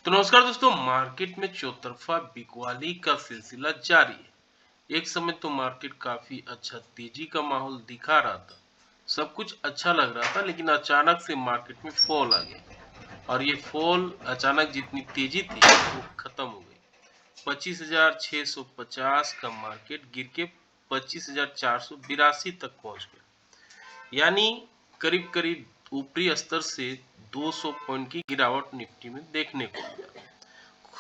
तो नमस्कार दोस्तों, मार्केट में चौतरफा बिकवाली का सिलसिला जारी है। एक समय तो मार्केट काफी अच्छा तेजी का माहौल दिखा रहा था, सब कुछ अच्छा लग रहा था, लेकिन अचानक से मार्केट में फॉल आ गया और ये फॉल अचानक जितनी तेजी थी वो खत्म हो गई। 25,650 का मार्केट गिर के 25,482 तक पहुंच गया, यानी करीब करीब ऊपरी स्तर से 200 पॉइंट की गिरावट निफ्टी में देखने को मिला।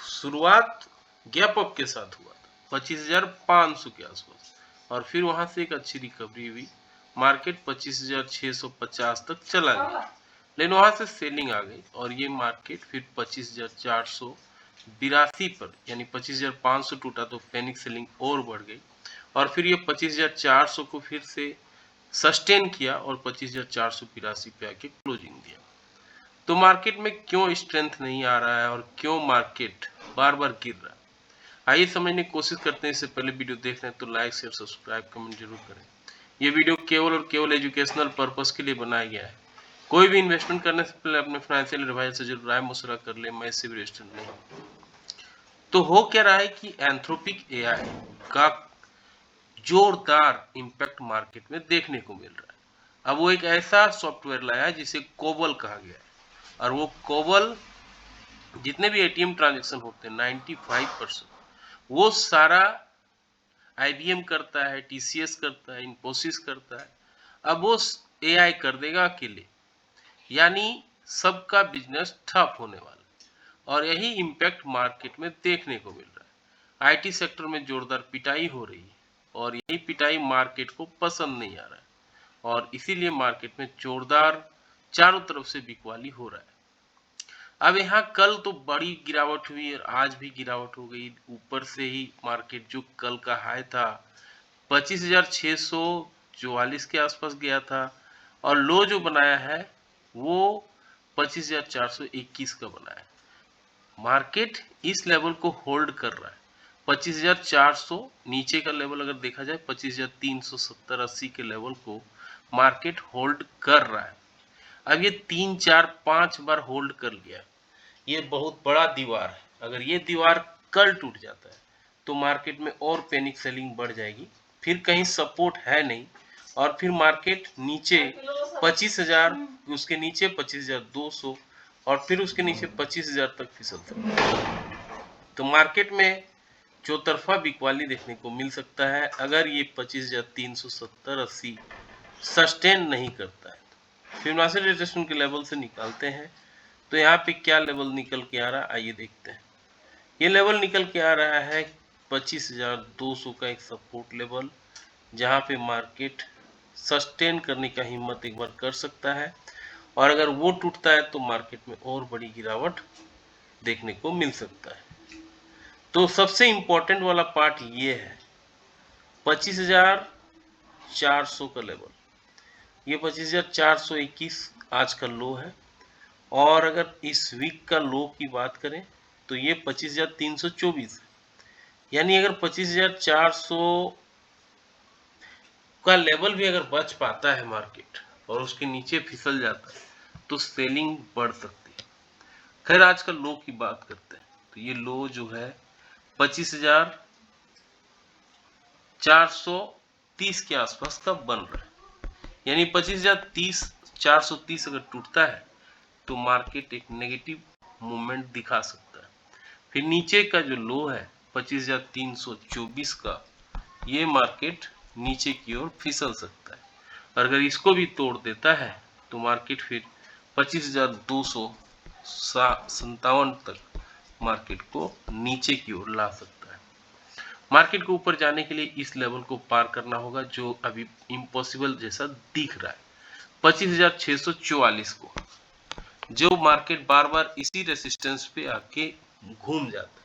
शुरुआत गैप अप के साथ हुआ था 25,500 के आसपास और फिर वहां से एक अच्छी रिकवरी हुई। मार्केट 25,650 तक चला गया, लेकिन वहां से सेलिंग आ गई और ये मार्केट फिर 25,482 पर, यानी 25,500 टूटा तो पैनिक सेलिंग और बढ़ गई और फिर ये 25,400 को फिर से सस्टेन किया और 25,482 पे आके क्लोजिंग दिया। तो मार्केट में क्यों स्ट्रेंथ नहीं आ रहा है और क्यों मार्केट बार बार गिर रहा है, आइए समझने की कोशिश करते हैं। इससे पहले वीडियो देख रहे हैं तो लाइक शेयर सब्सक्राइब कमेंट जरूर करें। ये वीडियो केवल और केवल एजुकेशनल पर्पस के लिए बनाया गया है। कोई भी इन्वेस्टमेंट करने से पहले अपने फाइनेंशियल एडवाइजर से जरूर राय मशवरा कर ले। मैं इससे भी रजिस्टर्ड नहीं। तो हो क्या रहा है कि एंथ्रोपिक एआई का जोरदार इंपैक्ट मार्केट में देखने को मिल रहा है। अब वो एक ऐसा सॉफ्टवेयर लाया है जिसे कोबल कहा गया है और वो कोबल जितने भी एटीएम ट्रांजैक्शन होते हैं 95% वो सारा आईबीएम करता है, टीसीएस करता है, इन्फोसिस करता है। अब वो एआई कर देगा अकेले, यानी सबका बिजनेस ठप होने वाला और यही इम्पैक्ट मार्केट में देखने को मिल रहा है। आईटी सेक्टर में जोरदार पिटाई हो रही है और यही पिटाई मार्केट को पसंद नहीं आ रहा है और इसीलिए मार्केट में जोरदार चारों तरफ से बिकवाली हो रहा है। अब यहाँ कल तो बड़ी गिरावट हुई और आज भी गिरावट हो गई। ऊपर से ही मार्केट जो कल का हाई था 25,644 के आसपास गया था और लो जो बनाया है वो 25,421 का बनाया है। मार्केट इस लेवल को होल्ड कर रहा है। 25,400 नीचे का लेवल अगर देखा जाए 25,370-80 के लेवल को मार्केट होल्ड कर रहा है। अब ये 3 4 5 बार होल्ड कर लिया है। ये बहुत बड़ा दीवार है। अगर ये दीवार कल टूट जाता है तो मार्केट में और पैनिक सेलिंग बढ़ जाएगी। फिर कहीं सपोर्ट है नहीं और फिर मार्केट नीचे 25,000, उसके नीचे 25,200 और फिर उसके नीचे 25,000 तक फिसल सकता है। तो मार्केट में चौतरफा बिकवाली देखने को मिल सकता है अगर ये 25,370-80 सस्टेन नहीं करता है। फिबोनाची रिट्रेसमेंट के लेवल से निकालते हैं तो यहाँ पे क्या लेवल निकल के आ रहा है, आइए देखते हैं। ये लेवल निकल के आ रहा है 25,200 का एक सपोर्ट लेवल, जहाँ पे मार्केट सस्टेन करने का हिम्मत एक बार कर सकता है और अगर वो टूटता है तो मार्केट में और बड़ी गिरावट देखने को मिल सकता है। तो सबसे इंपॉर्टेंट वाला पार्ट ये है 25,400 का लेवल। ये 25,421 आज का लो है और अगर इस वीक का लो की बात करें तो ये 25,324 है। यानी अगर 25,400 का लेवल भी अगर बच पाता है मार्केट और उसके नीचे फिसल जाता है तो सेलिंग बढ़ सकती है। खैर आज का लो की बात करते हैं तो ये लो जो है 25,430 के आसपास का बन रहा है। यानी 25,430 अगर टूटता है तो मार्केट एक नेगेटिव मूवमेंट दिखा सकता है। फिर नीचे का जो लो है 25,324 का, ये मार्केट नीचे की ओर फिसल सकता है और अगर इसको भी तोड़ देता है तो मार्केट फिर 25,257 तक मार्केट को नीचे की ओर ला सकता है। मार्केट को ऊपर जाने के लिए इस लेवल को पार करना होगा जो अभी इम्पॉसिबल जैसा दिख रहा है 25,644 को, जो मार्केट बार बार इसी रेसिस्टेंस पे आके घूम जाता है।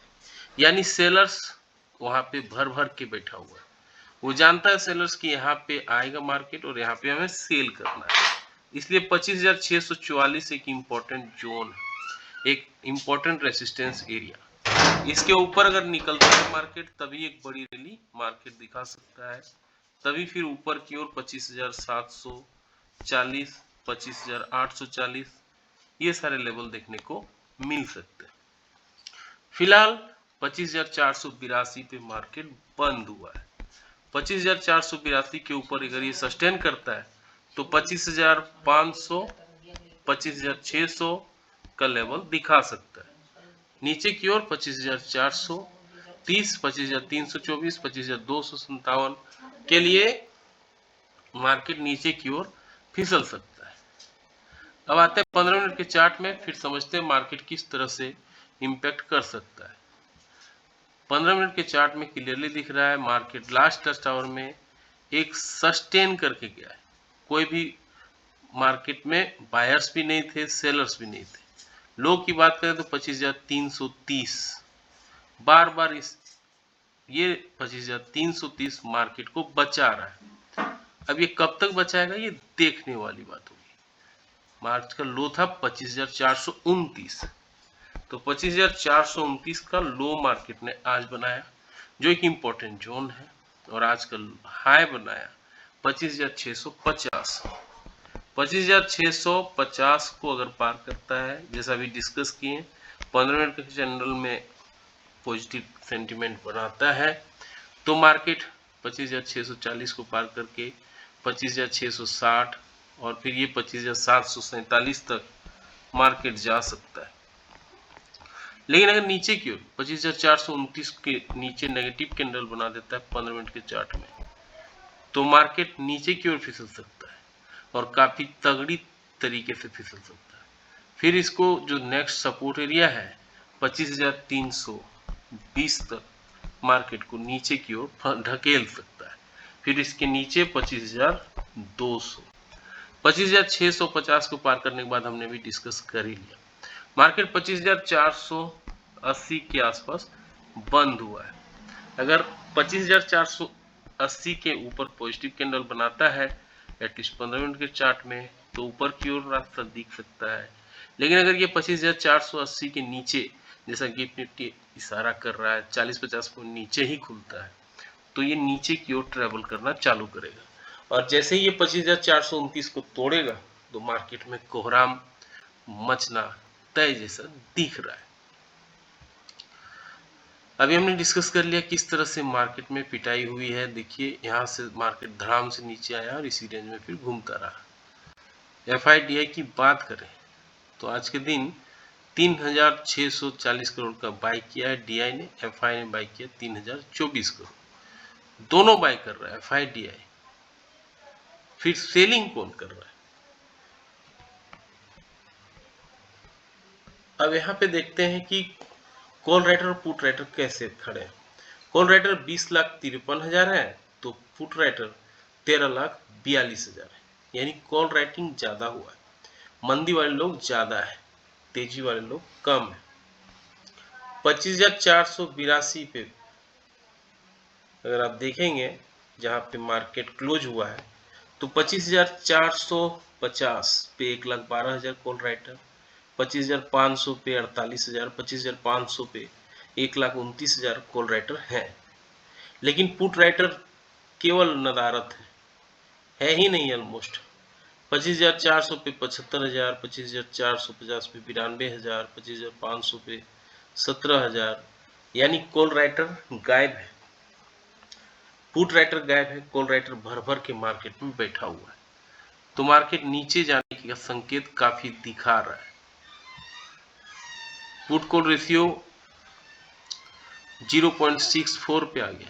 यानी सेलर्स वहां पे भर भर के बैठा हुआ है। वो जानता है सेलर्स कि यहाँ पे आएगा मार्केट और यहाँ पे हमें सेल करना है, इसलिए 25,644 एक इम्पोर्टेंट जोन है, एक इम्पोर्टेंट रेसिस्टेंस एरिया। इसके ऊपर अगर निकलता है मार्केट तभी एक बड़ी रैली मार्केट दिखा सकता है, तभी फिर ऊपर की ओर 25,740, 25,840 ये सारे लेवल देखने को मिल सकते हैं। फिलहाल 25,482 पे मार्केट बंद हुआ है। 25,482 के ऊपर अगर ये सस्टेन करता है तो 25,500, 25,600 का लेवल दिखा सकता है। नीचे की ओर 25,430, 25,324, 25,257 के लिए मार्केट नीचे की ओर फिसल सकता है। अब आते हैं 15 मिनट के चार्ट में, फिर समझते हैं मार्केट किस तरह से इंपैक्ट कर सकता है। 15 मिनट के चार्ट में क्लियरली दिख रहा है मार्केट लास्ट टेस्ट आवर में एक सस्टेन करके गया है। कोई भी मार्केट में बायर्स भी नहीं थे, सेलर्स भी नहीं थे। लो की बात करें तो 25,330, बार बार ये 25,330 मार्केट को बचा रहा है। अब ये कब तक बचाएगा ये देखने वाली बात होगी। मार्च का लो था 25,429, तो 25,429 का लो मार्केट ने आज बनाया, जो एक इम्पोर्टेंट जोन है, और आज का हाई बनाया 25,650। 25,650 को अगर पार करता है, जैसा अभी डिस्कस किए 15 मिनट के चैनल में पॉजिटिव सेंटीमेंट बनाता है, तो मार्केट 25,640 को पार करके 25,660 और फिर ये 25,747 तक मार्केट जा सकता है। लेकिन अगर नीचे की ओर 25,429 के नीचे नेगेटिव कैंडल बना देता है 15 मिनट के चार्ट में, तो मार्केट नीचे की ओर फिसल सकता है और काफी तगड़ी तरीके से फिसल सकता है। फिर इसको जो नेक्स्ट सपोर्ट एरिया है 25,320 तक मार्केट को नीचे की ओर ढकेल सकता है। फिर इसके नीचे 25,200, 25,650 को पार करने के बाद हमने भी डिस्कस कर ही लिया। मार्केट 25,480 के आसपास बंद हुआ है। अगर 25,480 के ऊपर पॉजिटिव कैंडल बनाता है एटलीस्ट 15 मिनट के चार्ट में, तो ऊपर की ओर रास्ता दिख सकता है। लेकिन अगर ये 25,480 के नीचे, जैसा गिफ्ट निफ्टी इशारा कर रहा है 40-50 पॉइंट नीचे ही खुलता है, तो ये नीचे की ओर ट्रेवल करना चालू करेगा। और जैसे ही ये 25,429 को तोड़ेगा तो मार्केट में कोहराम मचना तय जैसा दिख रहा है। अभी हमने डिस्कस कर लिया किस तरह से मार्केट में पिटाई हुई है। देखिए यहाँ से मार्केट धड़ाम से नीचे आया और इसी रेंज में फिर घूमता रहा। एफआईडीआई की बात करें तो आज के दिन 3,640 करोड़ का बाई किया है डीआई ने, एफआई ने बाई किया 3,024 करोड़। दोनों बाई कर रहा है एफआई डीआई। फिर सेलिंग कौन कर रहा है? अब यहाँ पे देखते हैं कि कॉल राइटर और पुट राइटर कैसे खड़े हैं। कॉल राइटर 20,53,000 है, तो पुट राइटर 13,42,000 है, यानी कॉल राइटिंग ज्यादा हुआ है। मंदी वाले लोग ज्यादा है, तेजी वाले लोग कम है। 25,482 पे अगर आप देखेंगे जहां पे मार्केट क्लोज हुआ है, तो 25,450 पे 1,12,000 कॉल राइटर, 25,500 पे 48,000, 25,500 पे 1,29,000 कॉल राइटर हैं। लेकिन पुट राइटर केवल नदारत है ही नहीं ऑलमोस्ट। 25,400 पे 75,000, 25,450 पे 92,000, 25,500 पे 17,000, यानी कॉल राइटर गायब है, पुट राइटर गायब है, कॉल राइटर भर भर के मार्केट में बैठा हुआ है। तो मार्केट नीचे जाने का संकेत काफी दिखा रहा है। पुट कॉल रेशियो 0.64 पे आ गया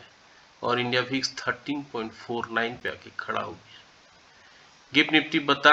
और इंडिया फिक्स 13.49 पे आके खड़ा हो गया। गिफ्ट निफ्टी बता